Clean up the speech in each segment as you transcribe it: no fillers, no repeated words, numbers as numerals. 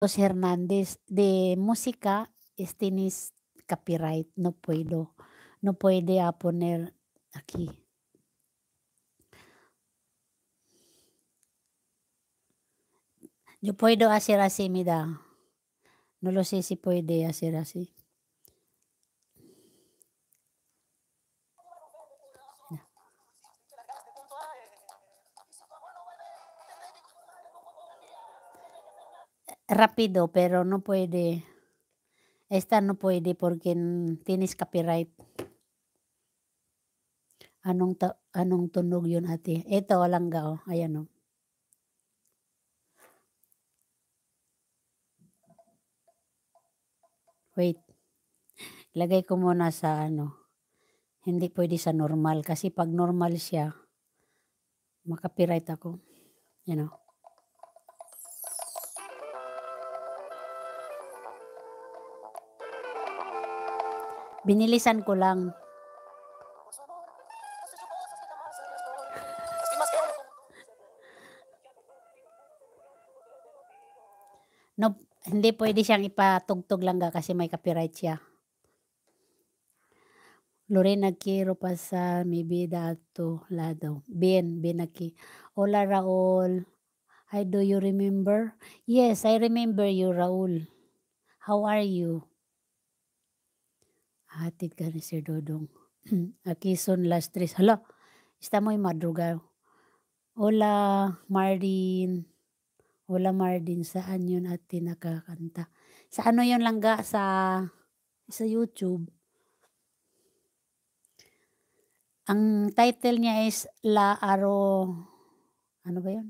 Los Hernández de música, tienes copyright, no puedo. No puede, poner aquí. Yo puedo hacer así, mira. No lo sé si puede hacer así. Rápido, pero no puede. Esta no puede porque, tienes copyright. Anong tunog yun, ate? Ito langga, oh, ayan, oh. Wait, lagay ko muna sa ano, hindi puwede sa normal kasi 'pag normal siya, ma-copyright ako, you know. Binilisan ko lang. No, hindi puwede siyang ipatugtog langga kasi may copyright siya. Lorena quiero pasar mi vida a tu lado. Bien aquí. Hola, Raul. Hi, do you remember? Yes, I remember you, Raul. How are you? Hatid ka ni Sir Dodong. Aquí son las 3. Hala, estamos en madrugada. Hola, Mardin. Hola, Mardin. Saan yun ate nakakanta? Sa ano yun langga? Sa YouTube. Ang title niya is La Aro, ano ba yun?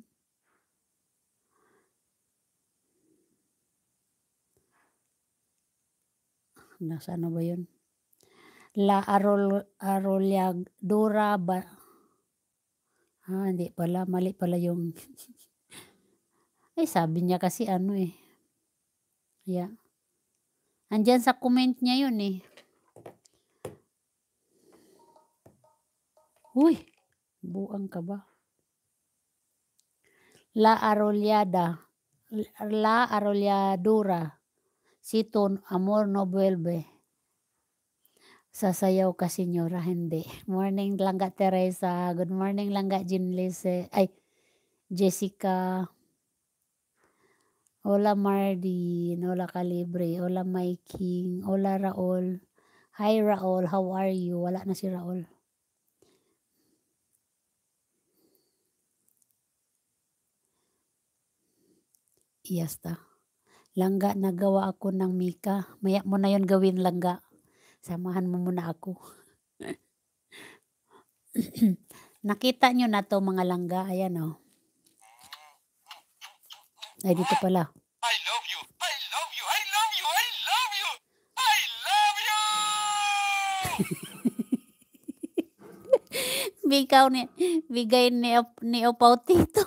Nasa ano ba yun? La Arrolladora ba? Hindi pala, mali pala yung ay sabi niya kasi ano, eh, yeah. Andiyan sa comment niya yun, eh. Uy, buang ka ba? La Arrolladora, si tu amor no vuelve. Sasayaw ka senyora, hindi. Morning langga Teresa, good morning langga Jinlise, ay Jessica. Hola Mardin, hola Calibre, hola King, hola Raul. Hi Raul, how are you? Wala na si Raul. Iyasta. Langga, nagawa ako ng Mika. Maya mo na yon gawin langga. Samahan mo muna ako. Nakita nyo na 'to mga langga, ayan, oh. Ay, dito pala. I love you. I love you. I love you. I love you. I love you. Bigay ni Opaw Tito.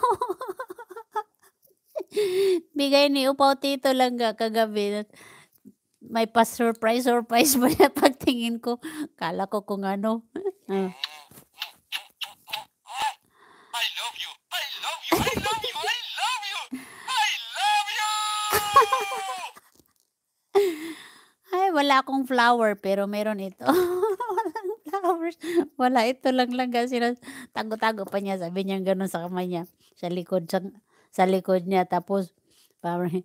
Bigay ni Upaw Tito langga kagabi. May pa-surprise pa niya pagtingin ko. Akala ko kung ano. I love you. I love you. I love you. I love you. I love you. Ay, wala akong flower pero meron ito. Walang flowers. Wala, ito lang langga tago-tago pa niya. Sabi niya gano'n sa kamay niya. Sa likod niya. Tapos, parang,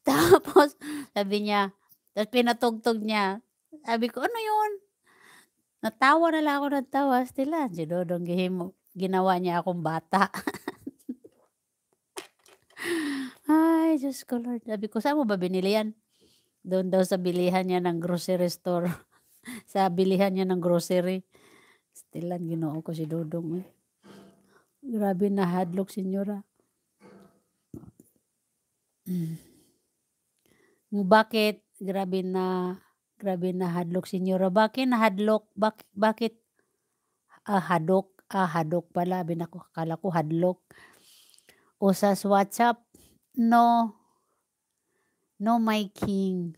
tapos, sabi niya, tapos pinatugtog niya. Sabi ko, ano yun? Natawa na lang ako ng tawa. Stilan, si Dodong ginawa niya akong bata. Ay, Diyos ko Lord. Sabi ko, saan mo ba binili yan? Doon daw sa bilihan niya ng grocery store. Sa bilihan niya ng grocery. Stilan, ginoo ko si Dodong. Grabe na hadlock, senyora. Bakit? Grabe na hadlock, senyora. Bakit nahadlok? Bakit? Hadok pala. Binako, akala ko hadlock. O sa WhatsApp, no, my king.